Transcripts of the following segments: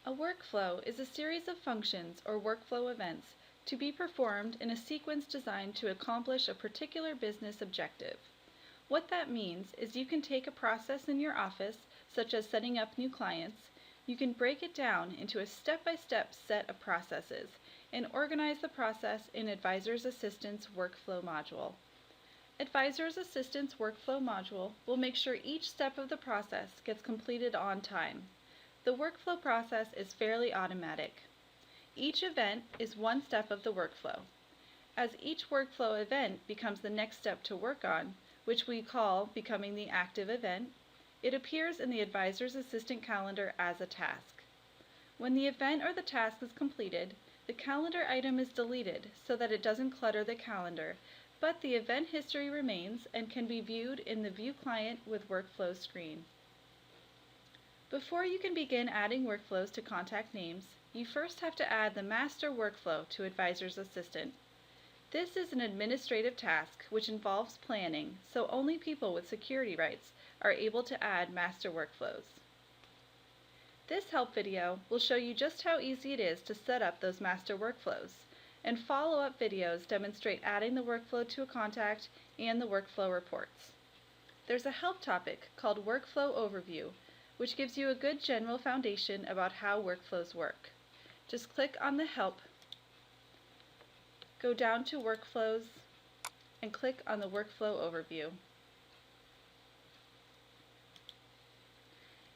A workflow is a series of functions or workflow events to be performed in a sequence designed to accomplish a particular business objective. What that means is you can take a process in your office, such as setting up new clients, you can break it down into a step-by-step set of processes and organize the process in Advisor's Assistant's workflow module. Advisor's Assistant's workflow module will make sure each step of the process gets completed on time. The workflow process is fairly automatic. Each event is one step of the workflow. As each workflow event becomes the next step to work on, which we call becoming the active event, it appears in the Advisor's Assistant calendar as a task. When the event or the task is completed, the calendar item is deleted so that it doesn't clutter the calendar, but the event history remains and can be viewed in the View Client with Workflows screen. Before you can begin adding workflows to contact names, you first have to add the master workflow to Advisor's Assistant. This is an administrative task which involves planning, so only people with security rights are able to add master workflows. This help video will show you just how easy it is to set up those master workflows, and follow-up videos demonstrate adding the workflow to a contact and the workflow reports. There's a help topic called Workflow Overview, which gives you a good general foundation about how workflows work. Just click on the Help, go down to Workflows, and click on the Workflow Overview.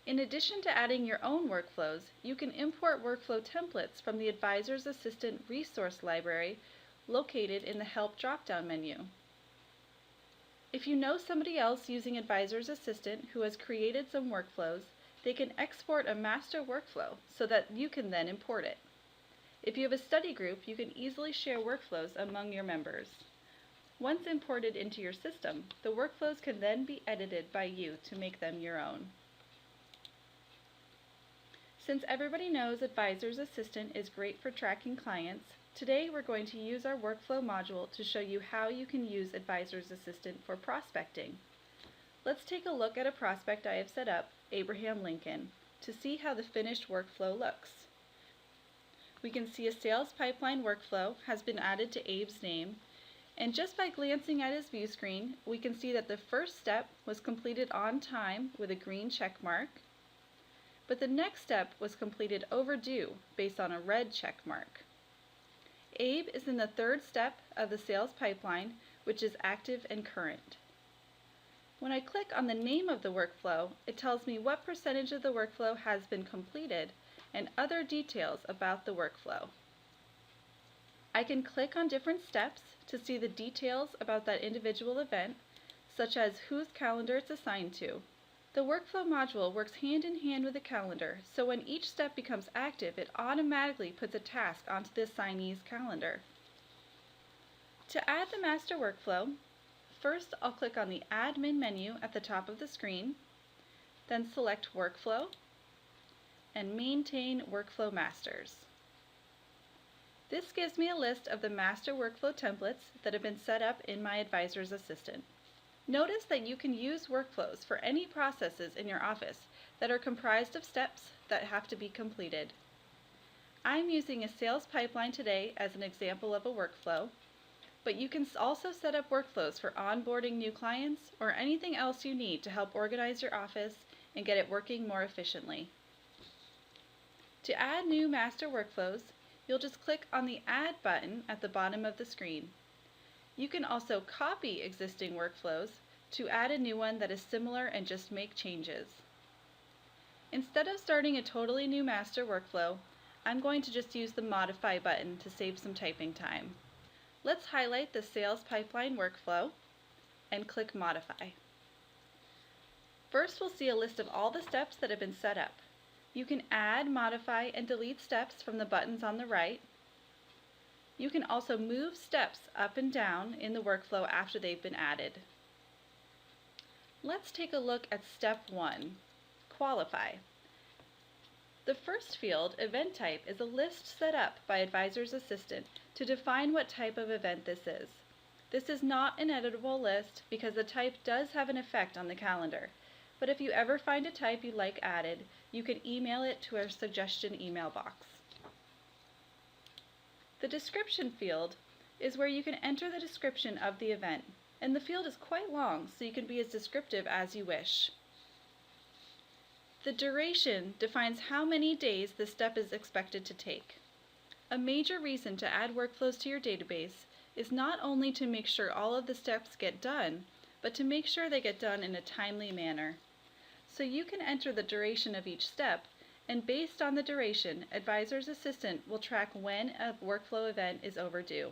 In addition to adding your own workflows, you can import workflow templates from the Advisor's Assistant Resource Library located in the Help drop-down menu. If you know somebody else using Advisor's Assistant who has created some workflows, they can export a master workflow so that you can then import it. If you have a study group, you can easily share workflows among your members. Once imported into your system, the workflows can then be edited by you to make them your own. Since everybody knows Advisor's Assistant is great for tracking clients, today we're going to use our workflow module to show you how you can use Advisor's Assistant for prospecting. Let's take a look at a prospect I have set up, Abraham Lincoln, to see how the finished workflow looks. We can see a sales pipeline workflow has been added to Abe's name, and just by glancing at his view screen, we can see that the first step was completed on time with a green check mark, but the next step was completed overdue based on a red check mark. Abe is in the third step of the sales pipeline, which is active and current. When I click on the name of the workflow, it tells me what percentage of the workflow has been completed and other details about the workflow. I can click on different steps to see the details about that individual event, such as whose calendar it's assigned to. The workflow module works hand in hand with the calendar, so when each step becomes active, it automatically puts a task onto the assignee's calendar. To add the master workflow, first I'll click on the Admin menu at the top of the screen, then select Workflow, and Maintain Workflow Masters. This gives me a list of the master workflow templates that have been set up in my Advisor's Assistant. Notice that you can use workflows for any processes in your office that are comprised of steps that have to be completed. I'm using a sales pipeline today as an example of a workflow, but you can also set up workflows for onboarding new clients or anything else you need to help organize your office and get it working more efficiently. To add new master workflows, you'll just click on the Add button at the bottom of the screen. You can also copy existing workflows to add a new one that is similar and just make changes. Instead of starting a totally new master workflow, I'm going to just use the Modify button to save some typing time. Let's highlight the sales pipeline workflow and click Modify. First, we'll see a list of all the steps that have been set up. You can add, modify, and delete steps from the buttons on the right. You can also move steps up and down in the workflow after they've been added. Let's take a look at step 1, Qualify. The first field, Event Type, is a list set up by Advisor's Assistant to define what type of event this is. This is not an editable list because the type does have an effect on the calendar. but if you ever find a type you'd like added, you can email it to our suggestion email box. The description field is where you can enter the description of the event, and the field is quite long, so you can be as descriptive as you wish. The duration defines how many days the step is expected to take. A major reason to add workflows to your database is not only to make sure all of the steps get done, but to make sure they get done in a timely manner. So you can enter the duration of each step, and based on the duration, Advisor's Assistant will track when a workflow event is overdue.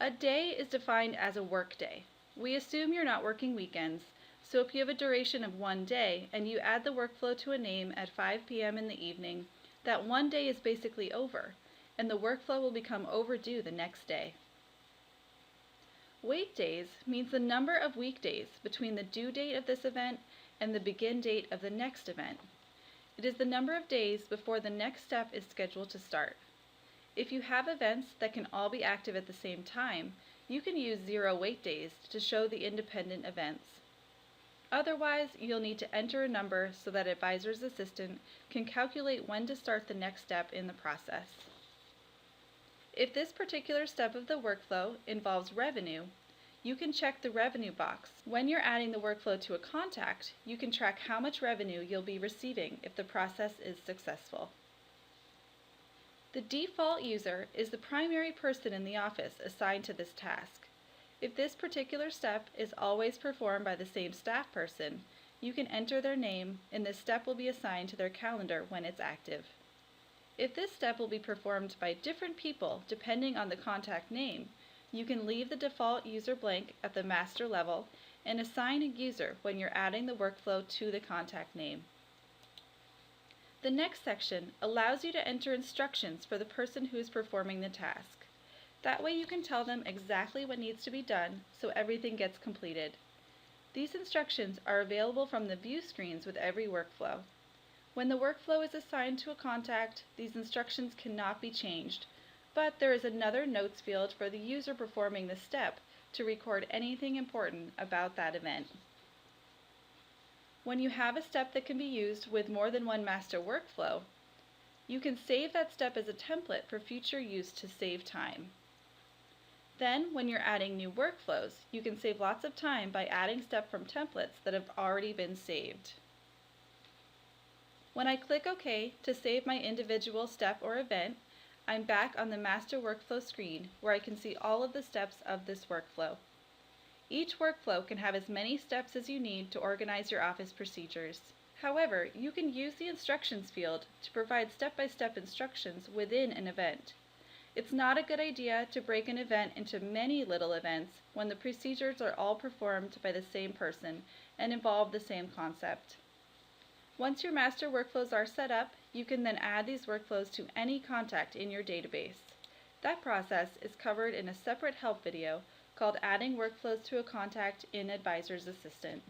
A day is defined as a work day. We assume you're not working weekends, so if you have a duration of 1 day and you add the workflow to a name at 5 p.m. in the evening, that 1 day is basically over, and the workflow will become overdue the next day. Wait days means the number of weekdays between the due date of this event and the begin date of the next event. It is the number of days before the next step is scheduled to start. If you have events that can all be active at the same time, you can use 0 wait days to show the independent events. Otherwise, you'll need to enter a number so that Advisor's Assistant can calculate when to start the next step in the process. If this particular step of the workflow involves revenue, you can check the revenue box. When you're adding the workflow to a contact, you can track how much revenue you'll be receiving if the process is successful. The default user is the primary person in the office assigned to this task. If this particular step is always performed by the same staff person, you can enter their name and this step will be assigned to their calendar when it's active. If this step will be performed by different people depending on the contact name, you can leave the default user blank at the master level and assign a user when you're adding the workflow to the contact name. The next section allows you to enter instructions for the person who is performing the task. That way you can tell them exactly what needs to be done so everything gets completed. These instructions are available from the view screens with every workflow. When the workflow is assigned to a contact, these instructions cannot be changed, but there is another notes field for the user performing the step to record anything important about that event. When you have a step that can be used with more than one master workflow, you can save that step as a template for future use to save time. Then, when you're adding new workflows, you can save lots of time by adding steps from templates that have already been saved. When I click OK to save my individual step or event, I'm back on the master workflow screen where I can see all of the steps of this workflow. Each workflow can have as many steps as you need to organize your office procedures. However, you can use the instructions field to provide step-by-step instructions within an event. It's not a good idea to break an event into many little events when the procedures are all performed by the same person and involve the same concept. Once your master workflows are set up, you can then add these workflows to any contact in your database. That process is covered in a separate help video called Adding Workflows to a Contact in Advisor's Assistant.